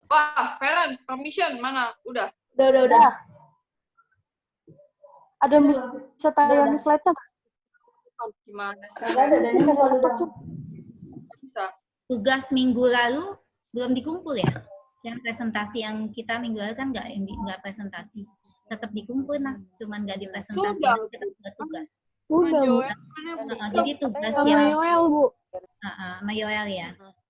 Wah, Feren, permission mana? Udah. Udah. Ada yang bisa tayangin slide-nya nggak? Gimana sih? Nggak ada, dan ini kalau udah. Bisa. Tugas minggu lalu belum dikumpul ya? Yang presentasi yang kita minggu lalu kan nggak presentasi. Tetap dikumpul nah, cuman nggak dipresentasi. Tetap nggak tugas. Udah, Bu. Jadi tugas Sama yang Yoel, Bu. sama Yoel ya.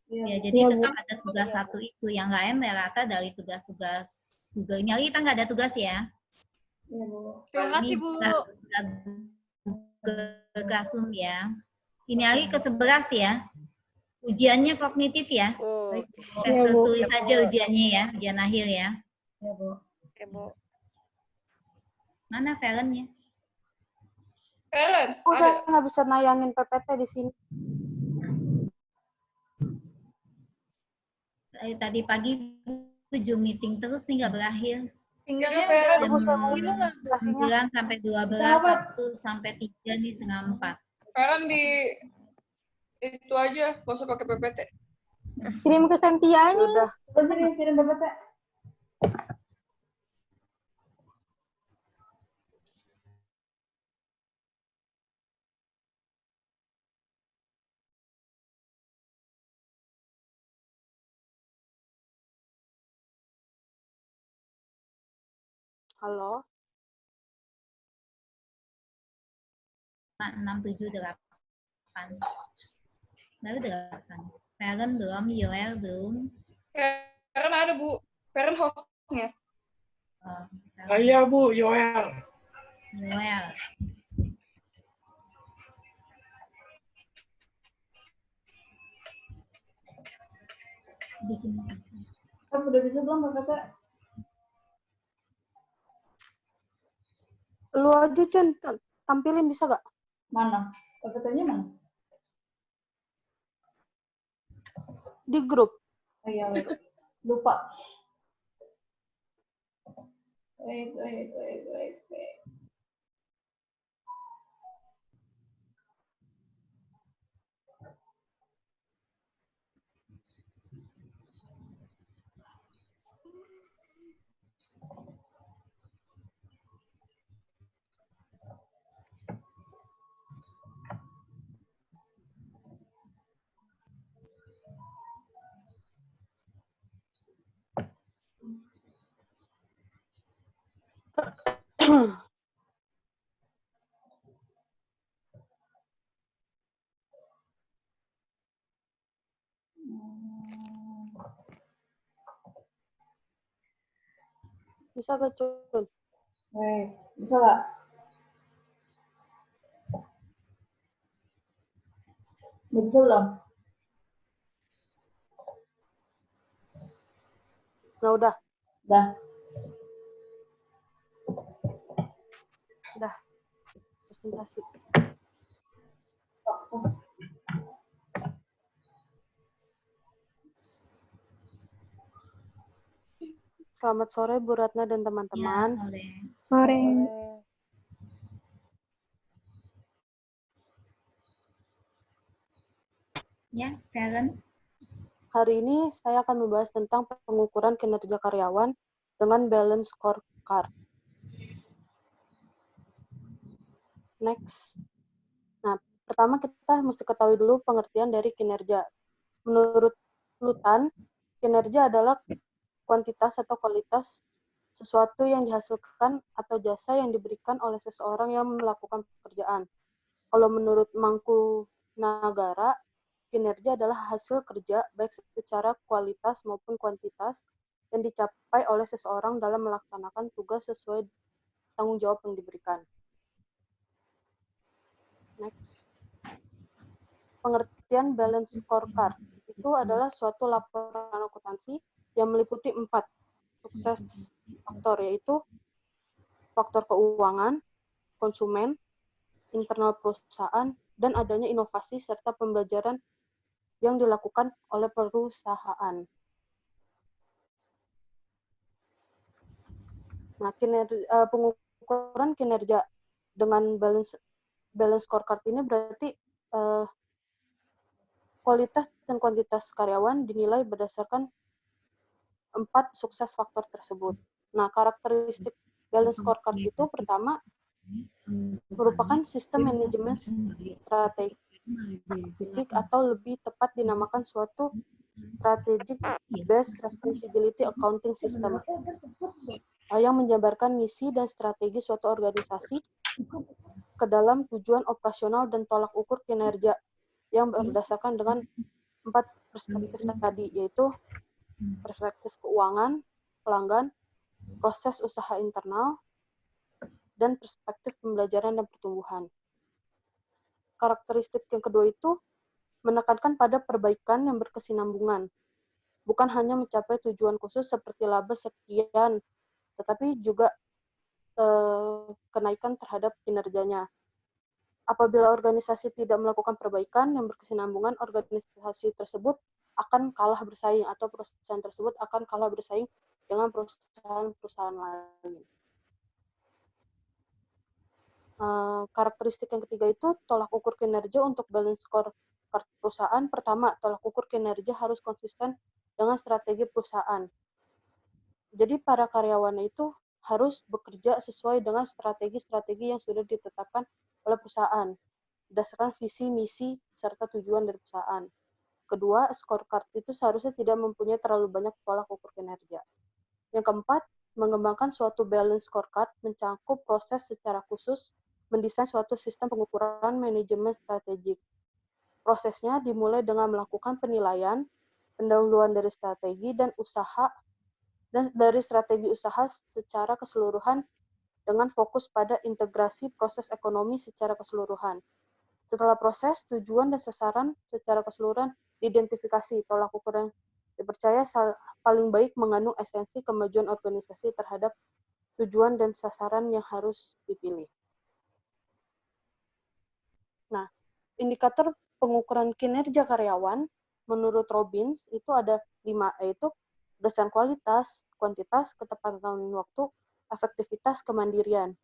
Ya, jadi Iya, Bu. tetap ada tugas satu itu. Yang lain rata dari tugas-tugas Google. Ini lagi kita nggak ada tugas ya. Terima kasih, Bu. Google Classroom ya. Ini lagi ke-11 ya. Ujiannya kognitif ya. Tes Iya, Bu. tertulis aja ujiannya ya, ujian akhir ya. Ya, Bu. Oke, Bu. Mana Feren-nya? Feren, Aku ada. nggak bisa nayangin PPT di sini. Tadi pagi 7 meeting terus nih nggak berakhir. Tinggalnya Feren. Jam 9 sampai 12, 1 sampai 3 nih setengah 4. Feren di itu aja, nggak usah pakai PPT. Kirim ke Sentia aja. Udah. Kirim PPT. Halo. 6, 7, 8. Lalu 8. Feren belum, Yoel belum. Feren ada, Bu. Feren hostnya. Oh, Saya, Bu, Yoel. Yoel. Di sini. Udah bisa belum PPT? Lu aja, Cun. Tampilin bisa nggak? Mana? PPT-nya mana? Di grup. Oh, iya, wait. Lupa. Wait. Bisa nggak, Cun? Wait, bisa nggak? Udah bisa belum? Nah, udah. Udah. Presentasi. Selamat sore, Bu Ratna dan Ya, teman-teman. sore. Sore. Ya, Feren. Hari ini saya akan membahas tentang pengukuran kinerja karyawan dengan balance scorecard. Next. Nah, pertama kita mesti ketahui dulu pengertian dari kinerja. Menurut Lutan, kinerja adalah kuantitas atau kualitas sesuatu yang dihasilkan atau jasa yang diberikan oleh seseorang yang melakukan pekerjaan. Kalau menurut Mangkunagara, kinerja adalah hasil kerja baik secara kualitas maupun kuantitas yang dicapai oleh seseorang dalam melaksanakan tugas sesuai tanggung jawab yang diberikan. Next. Pengertian balance scorecard itu adalah suatu laporan akuntansi yang meliputi 4 sukses faktor, yaitu faktor keuangan, konsumen, internal perusahaan, dan adanya inovasi serta pembelajaran yang dilakukan oleh perusahaan. Nah, pengukuran kinerja dengan balance scorecard ini berarti kualitas dan kuantitas karyawan dinilai berdasarkan 4 sukses faktor tersebut. Nah, karakteristik balance scorecard itu pertama merupakan sistem manajemen strategik atau lebih tepat dinamakan suatu strategic based responsibility accounting system yang menjabarkan misi dan strategi suatu organisasi ke dalam tujuan operasional dan tolak ukur kinerja yang berdasarkan dengan 4 perspektif tadi, yaitu perspektif keuangan, pelanggan, proses usaha internal, dan perspektif pembelajaran dan pertumbuhan. Karakteristik yang kedua itu menekankan pada perbaikan yang berkesinambungan, bukan hanya mencapai tujuan khusus seperti laba sekian, tetapi juga kenaikan terhadap kinerjanya. Apabila organisasi tidak melakukan perbaikan yang berkesinambungan, organisasi tersebut akan kalah bersaing atau perusahaan tersebut akan kalah bersaing dengan perusahaan-perusahaan lain. Karakteristik yang ketiga itu tolak ukur kinerja untuk balance scorecard perusahaan. Pertama, tolak ukur kinerja harus konsisten dengan strategi perusahaan. Jadi para karyawan itu harus bekerja sesuai dengan strategi-strategi yang sudah ditetapkan oleh perusahaan berdasarkan visi, misi, serta tujuan dari perusahaan. Kedua, scorecard itu seharusnya tidak mempunyai terlalu banyak tolak ukur kinerja. Yang keempat, mengembangkan suatu balance scorecard mencakup proses secara khusus mendesain suatu sistem pengukuran manajemen strategik. Prosesnya dimulai dengan melakukan penilaian, pendahuluan dari strategi dan dari strategi usaha secara keseluruhan dengan fokus pada integrasi proses ekonomi secara keseluruhan. Setelah proses, tujuan dan sasaran secara keseluruhan diidentifikasi. Tolak ukur yang dipercaya paling baik mengandung esensi kemajuan organisasi terhadap tujuan dan sasaran yang harus dipilih. Nah, indikator pengukuran kinerja karyawan menurut Robbins itu ada 5, yaitu berdasarkan kualitas, kuantitas, ketepatan waktu, efektivitas, kemandirian.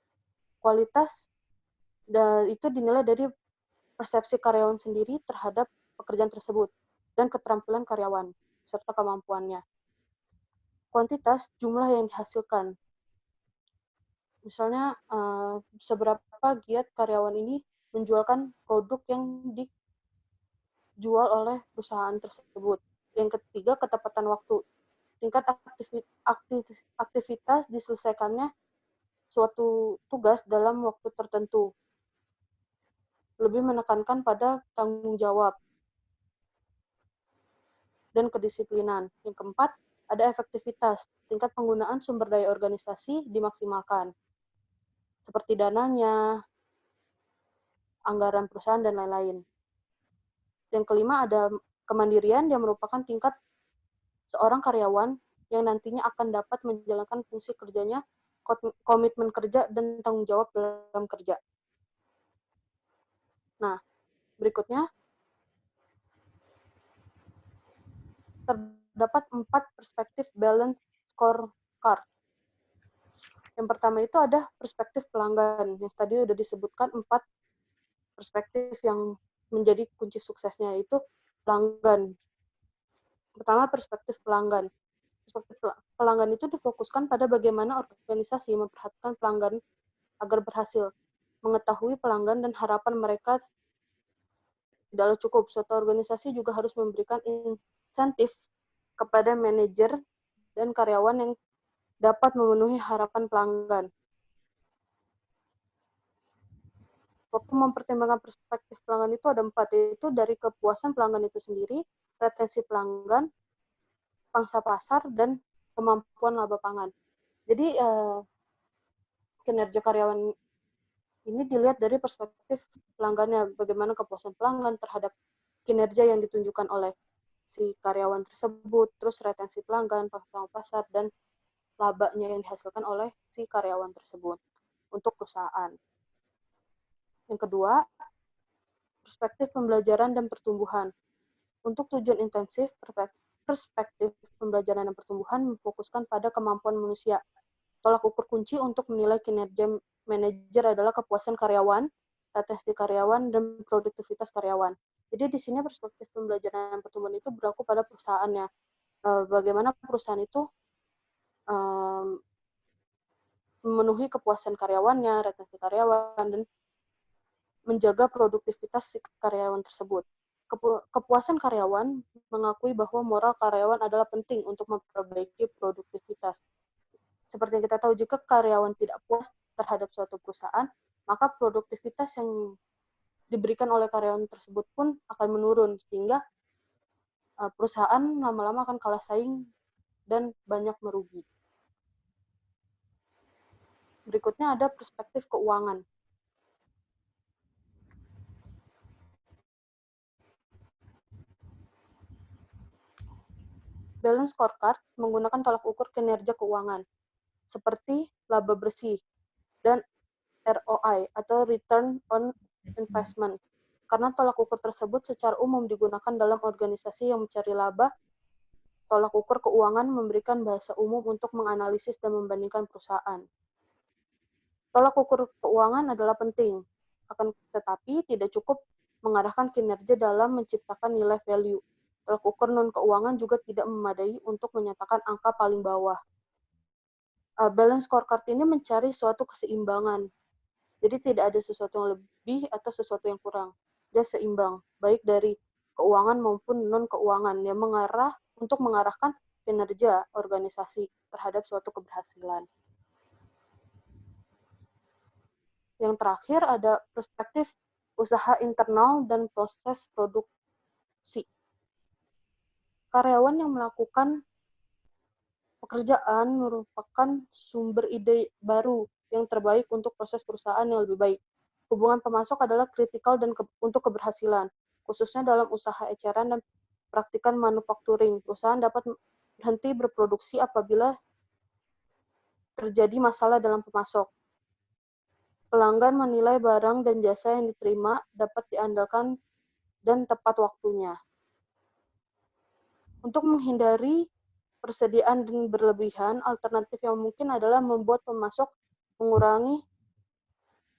Kualitas itu dinilai dari persepsi karyawan sendiri terhadap pekerjaan tersebut dan keterampilan karyawan serta kemampuannya. Kuantitas, jumlah yang dihasilkan. Misalnya, seberapa giat karyawan ini menjualkan produk yang dijual oleh perusahaan tersebut. Yang ketiga, ketepatan waktu. Tingkat aktivitas diselesaikannya suatu tugas dalam waktu tertentu. Lebih menekankan pada tanggung jawab dan kedisiplinan. Yang keempat, ada efektivitas. Tingkat penggunaan sumber daya organisasi dimaksimalkan. Seperti dananya, anggaran perusahaan, dan lain-lain. Yang kelima, ada kemandirian yang merupakan tingkat seorang karyawan yang nantinya akan dapat menjalankan fungsi kerjanya, komitmen kerja, dan tanggung jawab dalam kerja. Nah, berikutnya, terdapat 4 perspektif balance scorecard. Yang pertama itu ada perspektif pelanggan. Yang tadi sudah disebutkan 4 perspektif yang menjadi kunci suksesnya, yaitu pelanggan. Pertama, perspektif pelanggan. Perspektif pelanggan itu difokuskan pada bagaimana organisasi memperhatikan pelanggan agar berhasil. Mengetahui pelanggan dan harapan mereka tidaklah cukup. Suatu organisasi juga harus memberikan insentif kepada manajer dan karyawan yang dapat memenuhi harapan pelanggan. Waktu mempertimbangkan perspektif pelanggan itu ada 4, yaitu dari kepuasan pelanggan itu sendiri, retensi pelanggan, pangsa pasar, dan kemampuan laba pangan. Jadi kinerja karyawan ini dilihat dari perspektif pelanggannya, bagaimana kepuasan pelanggan terhadap kinerja yang ditunjukkan oleh si karyawan tersebut, terus retensi pelanggan, pangsa pasar, dan labanya yang dihasilkan oleh si karyawan tersebut untuk perusahaan. Yang kedua, perspektif pembelajaran dan pertumbuhan. Untuk tujuan intensif, perspektif pembelajaran dan pertumbuhan memfokuskan pada kemampuan manusia. Tolak ukur kunci untuk menilai kinerja manajer adalah kepuasan karyawan, retensi karyawan, dan produktivitas karyawan. Jadi di sini perspektif pembelajaran dan pertumbuhan itu berlaku pada perusahaannya. Bagaimana perusahaan itu memenuhi kepuasan karyawannya, retensi karyawan, dan menjaga produktivitas si karyawan tersebut. Kepuasan karyawan mengakui bahwa moral karyawan adalah penting untuk memperbaiki produktivitas. Seperti yang kita tahu, jika karyawan tidak puas terhadap suatu perusahaan, maka produktivitas yang diberikan oleh karyawan tersebut pun akan menurun, sehingga perusahaan lama-lama akan kalah saing dan banyak merugi. Berikutnya ada perspektif keuangan. Balance scorecard menggunakan tolak ukur kinerja keuangan, seperti laba bersih dan ROI atau Return on Investment. Karena tolak ukur tersebut secara umum digunakan dalam organisasi yang mencari laba, tolak ukur keuangan memberikan bahasa umum untuk menganalisis dan membandingkan perusahaan. Tolak ukur keuangan adalah penting, akan tetapi tidak cukup mengarahkan kinerja dalam menciptakan nilai value. Tolak ukur non-keuangan juga tidak memadai untuk menyatakan angka paling bawah. Balance scorecard ini mencari suatu keseimbangan. Jadi tidak ada sesuatu yang lebih atau sesuatu yang kurang. Dia seimbang, baik dari keuangan maupun non-keuangan, yang untuk mengarahkan kinerja organisasi terhadap suatu keberhasilan. Yang terakhir ada perspektif usaha internal dan proses produksi. Karyawan yang melakukan pekerjaan merupakan sumber ide baru yang terbaik untuk proses perusahaan yang lebih baik. Hubungan pemasok adalah kritikal dan untuk keberhasilan, khususnya dalam usaha eceran dan praktikan manufacturing. Perusahaan dapat berhenti berproduksi apabila terjadi masalah dalam pemasok. Pelanggan menilai barang dan jasa yang diterima dapat diandalkan dan tepat waktunya. Untuk menghindari persediaan dan berlebihan, alternatif yang mungkin adalah membuat pemasok mengurangi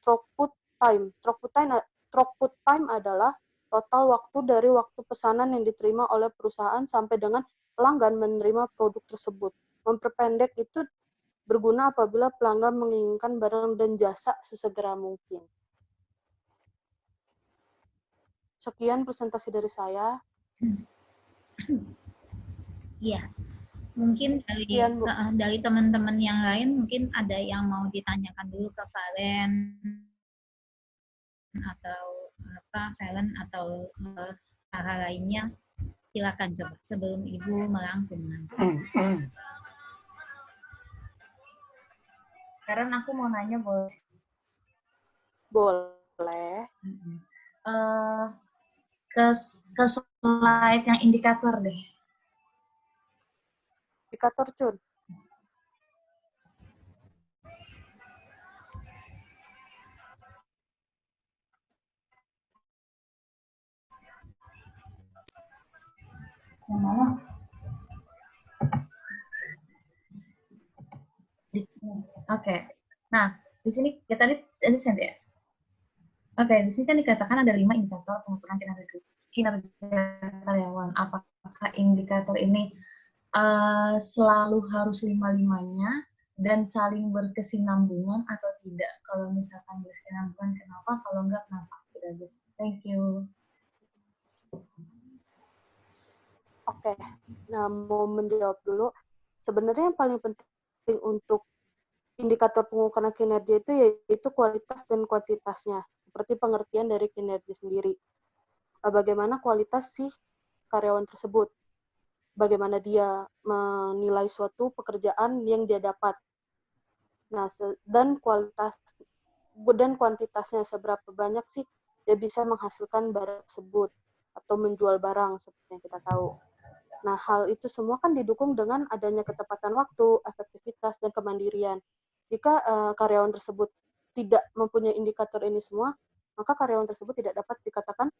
throughput time. Throughput time adalah total waktu dari waktu pesanan yang diterima oleh perusahaan sampai dengan pelanggan menerima produk tersebut. Memperpendek itu berguna apabila pelanggan menginginkan barang dan jasa sesegera mungkin. Sekian presentasi dari saya. Iya, mungkin dari teman-teman yang lain mungkin ada yang mau ditanyakan dulu ke Valen atau hal lainnya. Silakan coba sebelum Ibu merangkum nanti. Sekarang aku mau nanya, boleh? Boleh. Ke slide yang indikator deh. Indikator, Cun. Yang mana? Oke. Nah, di sini ya tadi ya. Oke, di sini kan dikatakan ada 5 indikator pengukuran kinerja karyawan. Apakah indikator ini selalu harus 5-5-nya dan saling berkesinambungan atau tidak? Kalau misalkan berkesinambungan, kenapa? Kalau enggak, kenapa? Thank you. Oke, nah mau menjawab dulu. Sebenarnya yang paling penting untuk indikator pengukuran kinerja itu yaitu kualitas dan kuantitasnya, seperti pengertian dari kinerja sendiri. Bagaimana kualitas si karyawan tersebut, bagaimana dia menilai suatu pekerjaan yang dia dapat. Nah, dan kuantitasnya, seberapa banyak sih dia bisa menghasilkan barang tersebut atau menjual barang seperti yang kita tahu. Nah, hal itu semua kan didukung dengan adanya ketepatan waktu, efektivitas, dan kemandirian. Jika karyawan tersebut tidak mempunyai indikator ini semua, maka karyawan tersebut tidak dapat dikatakan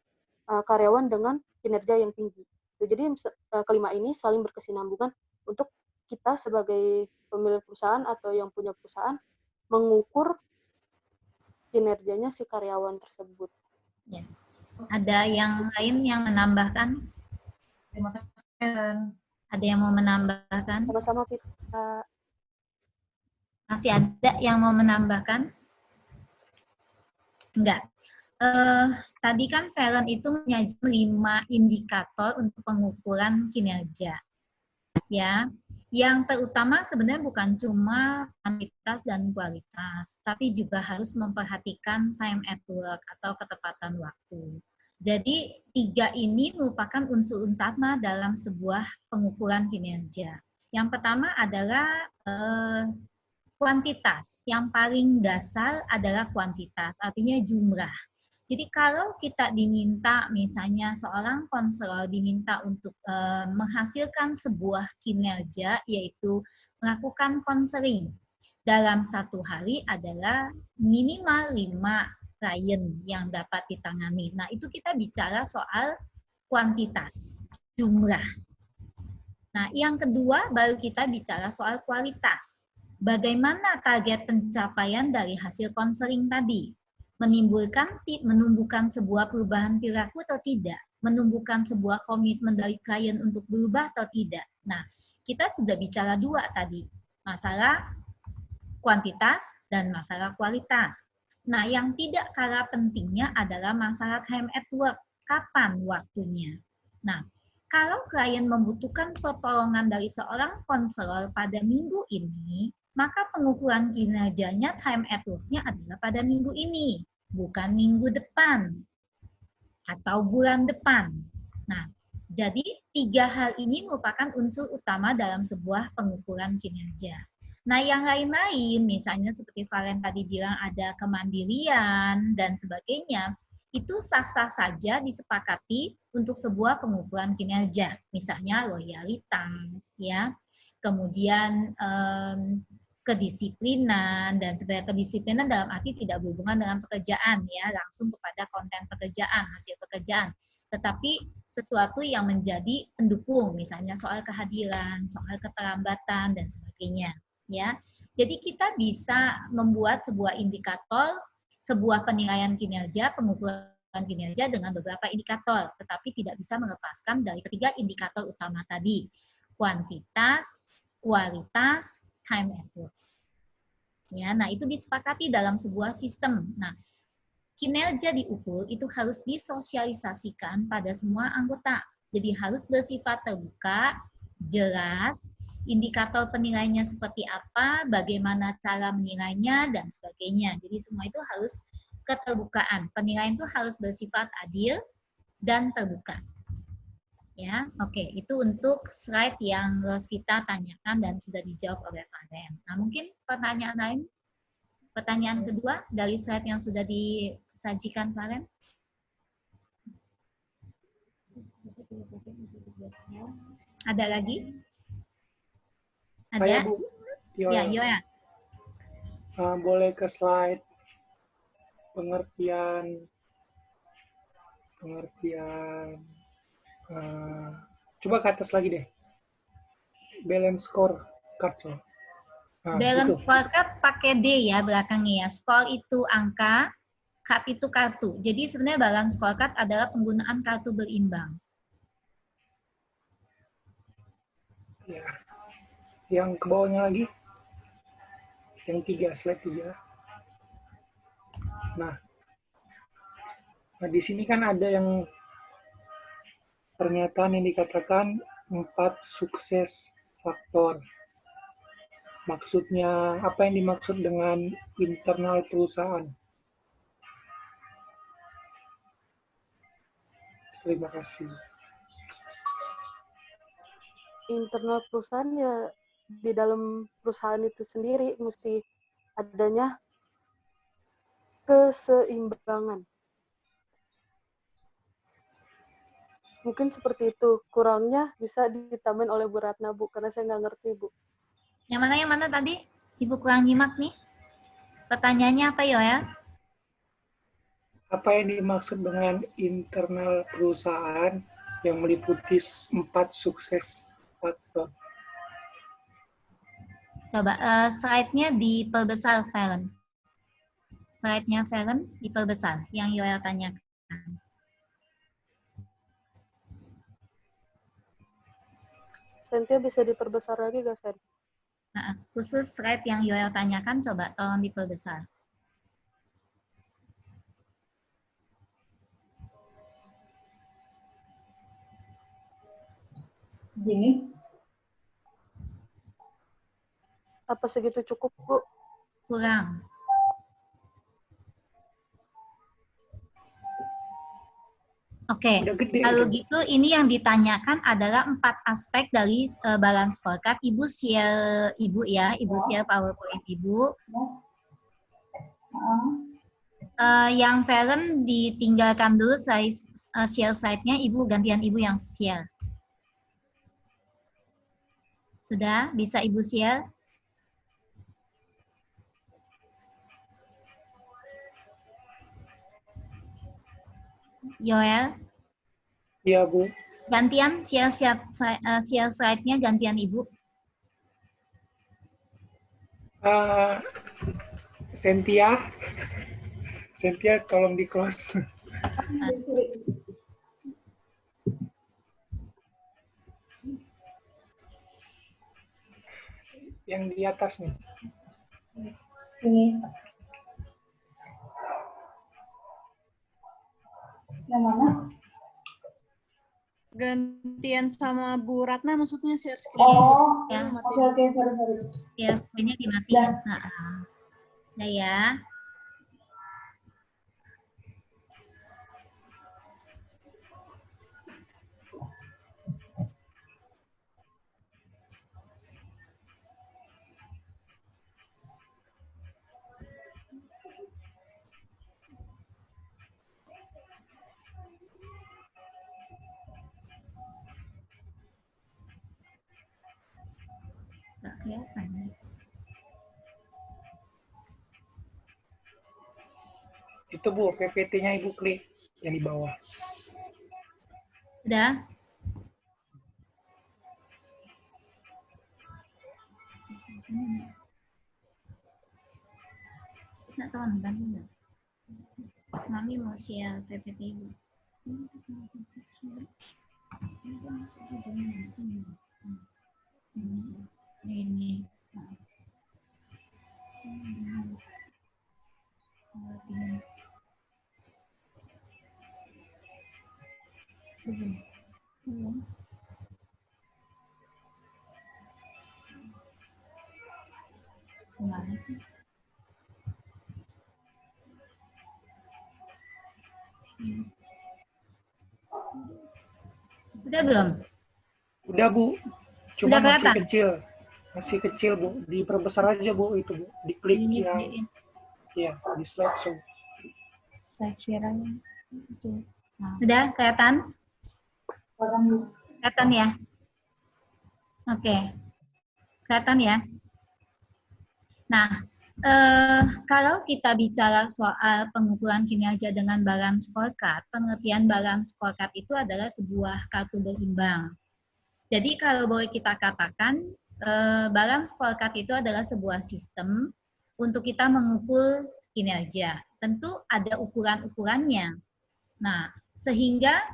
karyawan dengan kinerja yang tinggi. Jadi kelima ini saling berkesinambungan untuk kita sebagai pemilik perusahaan atau yang punya perusahaan mengukur kinerjanya si karyawan tersebut. Ya. Ada yang lain yang menambahkan? Terima kasih, Karen. Ada yang mau menambahkan? Sama-sama, Vita. Masih ada yang mau menambahkan? Enggak. Tadi kan Fallon itu menyajikan 5 indikator untuk pengukuran kinerja. Ya, yang terutama sebenarnya bukan cuma kuantitas dan kualitas, tapi juga harus memperhatikan time at work atau ketepatan waktu. Jadi 3 ini merupakan unsur utama dalam sebuah pengukuran kinerja. Yang pertama adalah kuantitas. Yang paling dasar adalah kuantitas, artinya jumlah. Jadi kalau kita diminta, misalnya seorang konselor diminta untuk menghasilkan sebuah kinerja, yaitu melakukan konseling dalam 1 hari adalah minimal 5 klien yang dapat ditangani. Nah, itu kita bicara soal kuantitas, jumlah. Nah, yang kedua baru kita bicara soal kualitas. Bagaimana target pencapaian dari hasil konseling tadi? Menumbuhkan sebuah perubahan perilaku atau tidak? Menumbuhkan sebuah komitmen dari klien untuk berubah atau tidak? Nah, kita sudah bicara 2 tadi. Masalah kuantitas dan masalah kualitas. Nah, yang tidak kalah pentingnya adalah masalah time at work. Kapan waktunya? Nah, kalau klien membutuhkan pertolongan dari seorang konselor pada minggu ini, maka pengukuran kinerjanya time at work-nya adalah pada minggu ini, bukan minggu depan atau bulan depan. Nah, jadi 3 hal ini merupakan unsur utama dalam sebuah pengukuran kinerja. Nah, yang lain-lain, misalnya seperti Valen tadi bilang ada kemandirian dan sebagainya, itu sah-sah saja disepakati untuk sebuah pengukuran kinerja. Misalnya loyalitas, ya, kemudian kedisiplinan dan sebenarnya kedisiplinan dalam arti tidak berhubungan dengan pekerjaan, ya, langsung kepada konten pekerjaan, hasil pekerjaan, tetapi sesuatu yang menjadi pendukung, misalnya soal kehadiran, soal keterlambatan dan sebagainya, ya. Jadi kita bisa membuat sebuah indikator, sebuah penilaian kinerja, pengukuran kinerja dengan beberapa indikator, tetapi tidak bisa melepaskan dari ketiga indikator utama tadi, kuantitas, kualitas, time at work. Ya, nah itu disepakati dalam sebuah sistem. Nah, kinerja diukur itu harus disosialisasikan pada semua anggota. Jadi harus bersifat terbuka, jelas, indikator penilaiannya seperti apa, bagaimana cara menilainya, dan sebagainya. Jadi semua itu harus keterbukaan. Penilaian itu harus bersifat adil dan terbuka. Ya, oke, itu untuk slide yang Rosvita tanyakan dan sudah dijawab oleh Valen. Nah, mungkin pertanyaan lain? Pertanyaan kedua dari slide yang sudah disajikan Valen? Ada lagi? Ada? Saya Bu, Ya, Yoya. Boleh ke slide pengertian coba ke atas lagi deh. Balance score card. Balance gitu. scorecard pakai D ya belakangnya ya. Score itu angka, card itu kartu. Jadi sebenarnya balance scorecard adalah penggunaan kartu berimbang. Ya. Yang ke bawahnya lagi. Yang 3, slide 3. Nah, di sini kan ada yang pernyataan yang dikatakan 4 sukses faktor. Maksudnya, apa yang dimaksud dengan internal perusahaan? Terima kasih. Internal perusahaan ya di dalam perusahaan itu sendiri mesti adanya keseimbangan. Mungkin seperti itu. Kurangnya bisa ditambahin oleh Bu Ratna, Bu, karena saya nggak ngerti, Bu. Yang mana tadi? Ibu kurang nyimak nih. Pertanyaannya apa ya? Apa yang dimaksud dengan internal perusahaan yang meliputi 4 sukses faktor? Coba slide-nya diperbesar, Valen. Slide-nya Valen diperbesar, yang Yoel tanyakan. Sentia bisa diperbesar lagi nggak, Sen? Khusus slide yang Yoel tanyakan, coba tolong diperbesar. Gini. Apa segitu cukup, Bu? Kurang. Oke, Udah gede kalau itu. gitu ini yang ditanyakan adalah 4 aspek dari balance scorecard. Ibu share Ibu ya, Ibu share PowerPoint Ibu. Yang Feren ditinggalkan dulu share slide-nya, Ibu gantian Ibu yang share. Sudah bisa Ibu share? Yoel? Iya, Bu. Gantian share slide-nya gantian Ibu. Cynthia tolong di close. Yang di atas nih. Ini. Yang mana? Gantian sama Bu Ratna maksudnya share screen. Oh, Ya. oke, sorry. Ya, screen-nya dimatiin. Nah, ya. Nggak kelihatan. Itu, Bu, PPT-nya Ibu klik yang di bawah. Sudah? Nggak tahu, bantu nggak? Mami mau share PPT Ibu. Ini. Gimana sih? Udah belum? Udah, Bu. Cuma Udah masih kelihatan? kecil. Masih kecil, Bu. Diperbesar aja, Bu, itu, Bu. Diklik yang ya, di slideshow. Slide share-nya. Udah kelihatan? Kelihatan ya? Oke. Kelihatan ya? Nah, kalau kita bicara soal pengukuran kinerja dengan balance scorecard, pengertian balance scorecard itu adalah sebuah kartu berimbang. Jadi kalau boleh kita katakan, balance scorecard itu adalah sebuah sistem untuk kita mengukur kinerja. Tentu ada ukuran-ukurannya. Nah, sehingga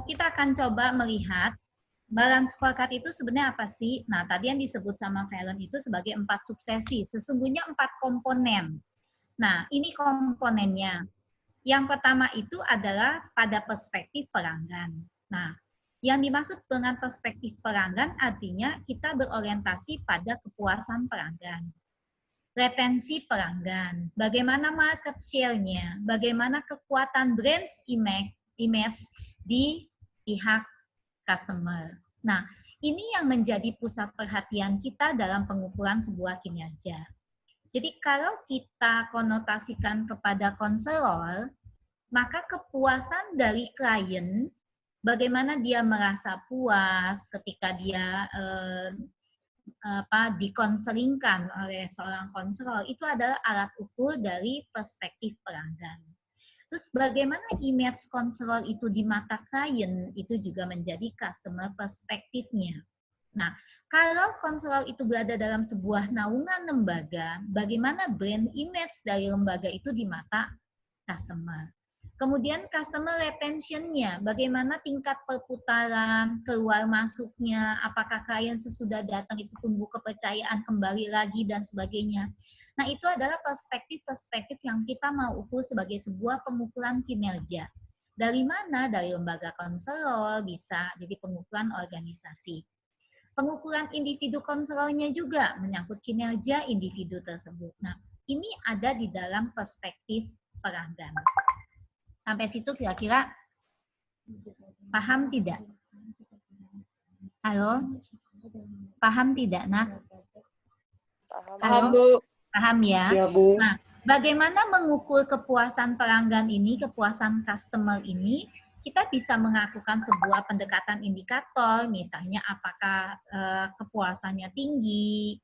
kita akan coba melihat balance scorecard itu sebenarnya apa sih? Nah, tadi yang disebut sama Feren itu sebagai 4 suksesi. Sesungguhnya 4 komponen. Nah, ini komponennya. Yang pertama itu adalah pada perspektif pelanggan. Nah, yang dimaksud dengan perspektif pelanggan artinya kita berorientasi pada kepuasan pelanggan. Retensi pelanggan, bagaimana market share-nya, bagaimana kekuatan brand image di pihak customer. Nah, ini yang menjadi pusat perhatian kita dalam pengukuran sebuah kinerja. Jadi kalau kita konotasikan kepada konselor, maka kepuasan dari klien, bagaimana dia merasa puas ketika dia dikonselingkan oleh seorang konselor, itu adalah alat ukur dari perspektif pelanggan. Terus bagaimana image konselor itu di mata klien, itu juga menjadi customer perspektifnya. Nah, kalau konselor itu berada dalam sebuah naungan lembaga, bagaimana brand image dari lembaga itu di mata customer. Kemudian customer retention-nya, bagaimana tingkat perputaran, keluar masuknya, apakah klien sesudah datang itu tumbuh kepercayaan kembali lagi dan sebagainya. Nah, itu adalah perspektif-perspektif yang kita mau ukur sebagai sebuah pengukuran kinerja. Dari mana? Dari lembaga konselor, bisa jadi pengukuran organisasi. Pengukuran individu konselornya juga menyangkut kinerja individu tersebut. Nah, ini ada di dalam perspektif pelanggan. Sampai situ kira-kira paham tidak? Halo? Paham tidak, Nak? Paham, Halo? Bu. Paham ya? Ya, Bu. Nah, bagaimana mengukur kepuasan pelanggan ini, kepuasan customer ini? Kita bisa melakukan sebuah pendekatan indikator, misalnya apakah kepuasannya tinggi,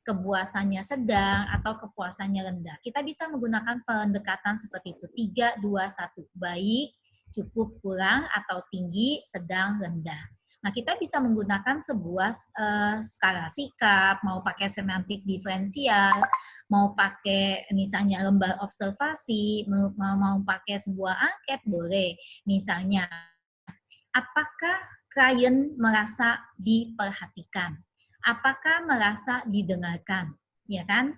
kepuasannya sedang, atau kepuasannya rendah. Kita bisa menggunakan pendekatan seperti itu, 3, 2, 1. Baik, cukup, kurang, atau tinggi, sedang, rendah. Nah, kita bisa menggunakan sebuah skala sikap, mau pakai semantik diferensial, mau pakai misalnya lembar observasi, mau pakai sebuah angket, boleh. Misalnya, apakah klien merasa diperhatikan? Apakah merasa didengarkan? Ya kan?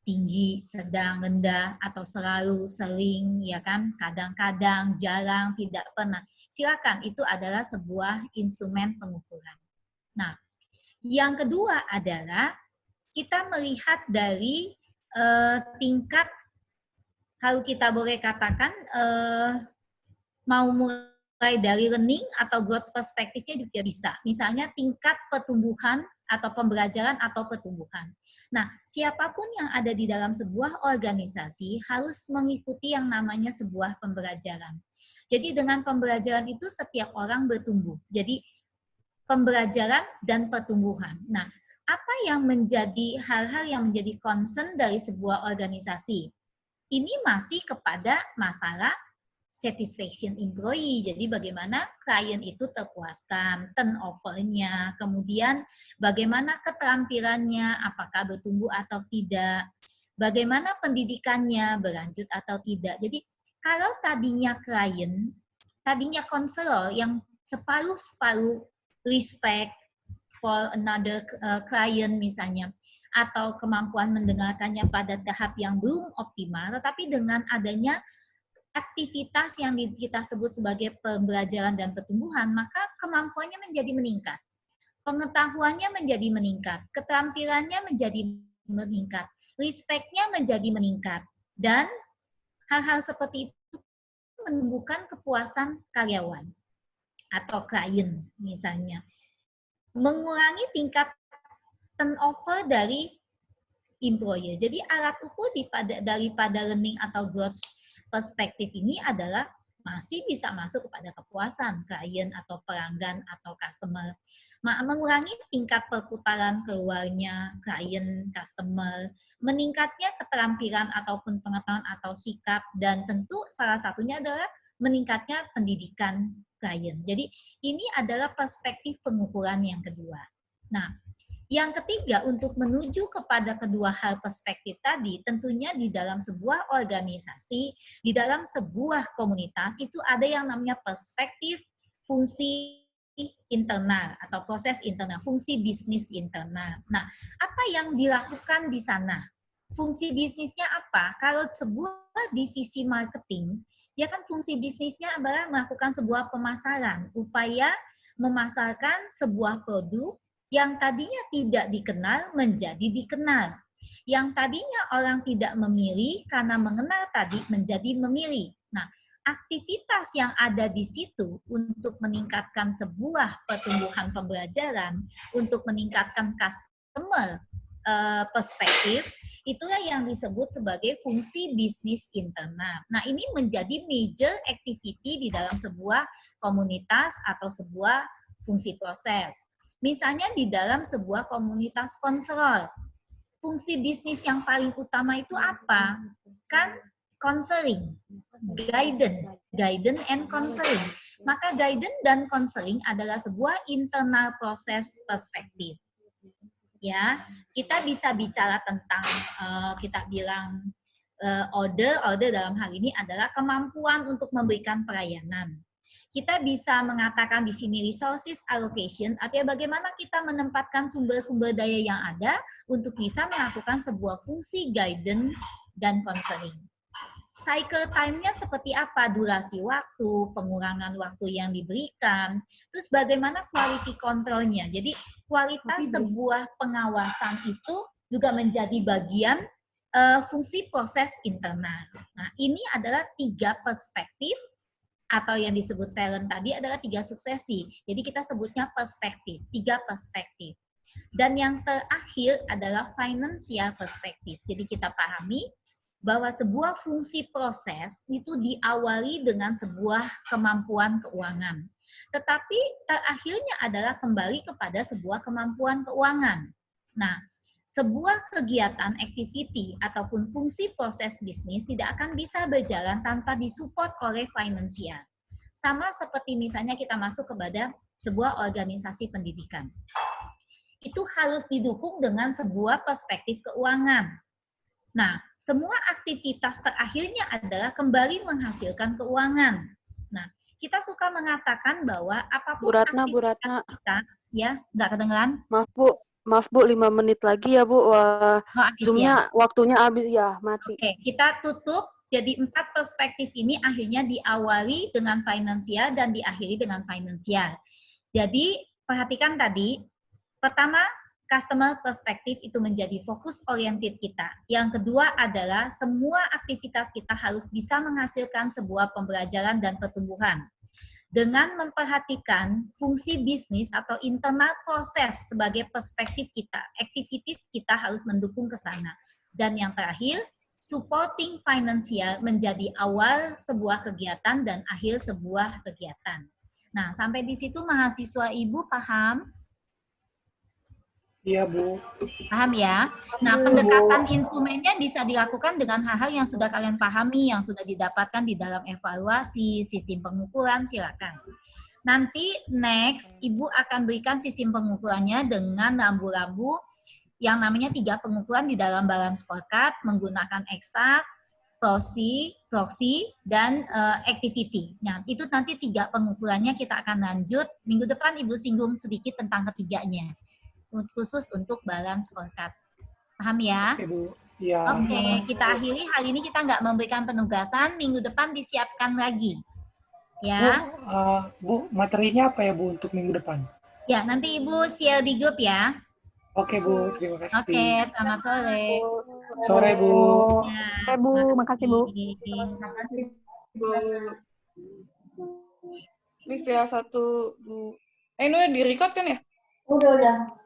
Tinggi, sedang, rendah, atau selalu, sering, ya kan? Kadang-kadang, jarang, tidak pernah. Silakan, itu adalah sebuah instrumen pengukuran. Nah, yang kedua adalah kita melihat dari tingkat, kalau kita boleh katakan, mau mulai dari learning atau growth perspektifnya juga bisa. Misalnya tingkat pertumbuhan atau pembelajaran atau pertumbuhan. Nah, siapapun yang ada di dalam sebuah organisasi harus mengikuti yang namanya sebuah pembelajaran. Jadi dengan pembelajaran itu setiap orang bertumbuh. Jadi pembelajaran dan pertumbuhan. Nah, apa yang menjadi hal-hal yang menjadi concern dari sebuah organisasi? Ini masih kepada masalah satisfaction employee. Jadi bagaimana klien itu terpuaskan, turnover-nya, kemudian bagaimana keterampilannya, apakah bertumbuh atau tidak, bagaimana pendidikannya, berlanjut atau tidak. Jadi kalau tadinya klien, tadinya konselor yang separuh-separuh respect for another client misalnya, atau kemampuan mendengarkannya pada tahap yang belum optimal, tetapi dengan adanya aktivitas yang kita sebut sebagai pembelajaran dan pertumbuhan, maka kemampuannya menjadi meningkat. Pengetahuannya menjadi meningkat, keterampilannya menjadi meningkat, respect-nya menjadi meningkat, dan hal-hal seperti itu menumbuhkan kepuasan karyawan atau klien misalnya. Mengurangi tingkat turnover dari employer. Jadi alat ukur daripada learning atau growth perspektif ini adalah masih bisa masuk kepada kepuasan klien atau pelanggan atau customer. Mengurangi tingkat perputaran keluarnya klien, customer, meningkatnya keterampilan ataupun pengetahuan atau sikap, dan tentu salah satunya adalah meningkatnya pendidikan klien. Jadi ini adalah perspektif pengukuran yang kedua. Nah, yang ketiga, untuk menuju kepada kedua hal perspektif tadi, tentunya di dalam sebuah organisasi, di dalam sebuah komunitas, itu ada yang namanya perspektif fungsi internal atau proses internal, fungsi bisnis internal. Nah, apa yang dilakukan di sana? Fungsi bisnisnya apa? Kalau sebuah divisi marketing, ya kan fungsi bisnisnya adalah melakukan sebuah pemasaran, upaya memasarkan sebuah produk yang tadinya tidak dikenal menjadi dikenal. Yang tadinya orang tidak memilih karena mengenal tadi menjadi memilih. Nah, aktivitas yang ada di situ untuk meningkatkan sebuah pertumbuhan pembelajaran, untuk meningkatkan customer perspektif, itulah yang disebut sebagai fungsi bisnis internal. Nah, ini menjadi major activity di dalam sebuah komunitas atau sebuah fungsi proses. Misalnya di dalam sebuah komunitas konselor, fungsi bisnis yang paling utama itu apa? Kan counseling, guidance and counseling. Maka guidance dan counseling adalah sebuah internal proses perspektif. Ya, kita bisa bicara tentang kita bilang order dalam hal ini adalah kemampuan untuk memberikan pelayanan. Kita bisa mengatakan di sini resources allocation, artinya bagaimana kita menempatkan sumber-sumber daya yang ada untuk bisa melakukan sebuah fungsi guidance dan counseling. Cycle time-nya seperti apa? Durasi waktu, pengurangan waktu yang diberikan, terus bagaimana quality control-nya. Jadi kualitas sebuah pengawasan itu juga menjadi bagian fungsi proses internal. Nah, ini adalah 3 perspektif atau yang disebut Valen tadi adalah 3 suksesi. Jadi kita sebutnya perspektif, 3 perspektif. Dan yang terakhir adalah financial perspektif. Jadi kita pahami bahwa sebuah fungsi proses itu diawali dengan sebuah kemampuan keuangan. Tetapi terakhirnya adalah kembali kepada sebuah kemampuan keuangan. Nah, sebuah kegiatan, activity, ataupun fungsi proses bisnis tidak akan bisa berjalan tanpa disupport oleh finansial. Sama seperti misalnya kita masuk kepada sebuah organisasi pendidikan. Itu harus didukung dengan sebuah perspektif keuangan. Nah, semua aktivitas terakhirnya adalah kembali menghasilkan keuangan. Nah, kita suka mengatakan bahwa apapun Bu Ratna, aktivitas kita, ya, nggak kedengeran? Maaf Bu, 5 menit lagi ya Bu. Habis Zoom-nya ya? waktunya habis ya, mati. Oke, kita tutup. Jadi 4 perspektif ini akhirnya diawali dengan finansial dan diakhiri dengan finansial. Jadi perhatikan tadi, pertama customer perspektif itu menjadi fokus oriented kita. Yang kedua adalah semua aktivitas kita harus bisa menghasilkan sebuah pembelajaran dan pertumbuhan. Dengan memperhatikan fungsi bisnis atau internal proses sebagai perspektif kita, activities kita harus mendukung ke sana. Dan yang terakhir, supporting financial menjadi awal sebuah kegiatan dan akhir sebuah kegiatan. Nah, sampai di situ mahasiswa Ibu paham? Iya, Bu. Paham ya? Nah, pendekatan instrumennya bisa dilakukan dengan hal-hal yang sudah kalian pahami, yang sudah didapatkan di dalam evaluasi, sistem pengukuran, silakan. Nanti next, Ibu akan berikan sistem pengukurannya dengan rambu-rambu yang namanya 3 pengukuran di dalam balance scorecard menggunakan exact, proxy, dan activity. Nah, itu nanti 3 pengukurannya kita akan lanjut. Minggu depan Ibu singgung sedikit tentang ketiganya. Khusus untuk balance scorecard. Paham ya? Oke, Bu. Ya. Oke, kita akhiri. Hari ini kita nggak memberikan penugasan. Minggu depan disiapkan lagi. Ya. Bu, materinya apa ya, Bu, untuk minggu depan? Ya, nanti Ibu share di grup ya. Oke, Bu. Terima kasih. Oke, selamat sore. Sore, Bu. Ya, Oke, Bu. Makasih, Bu. Makasih, Bu. Liv ya, 1, 2. Ini udah di-record kan ya? Udah.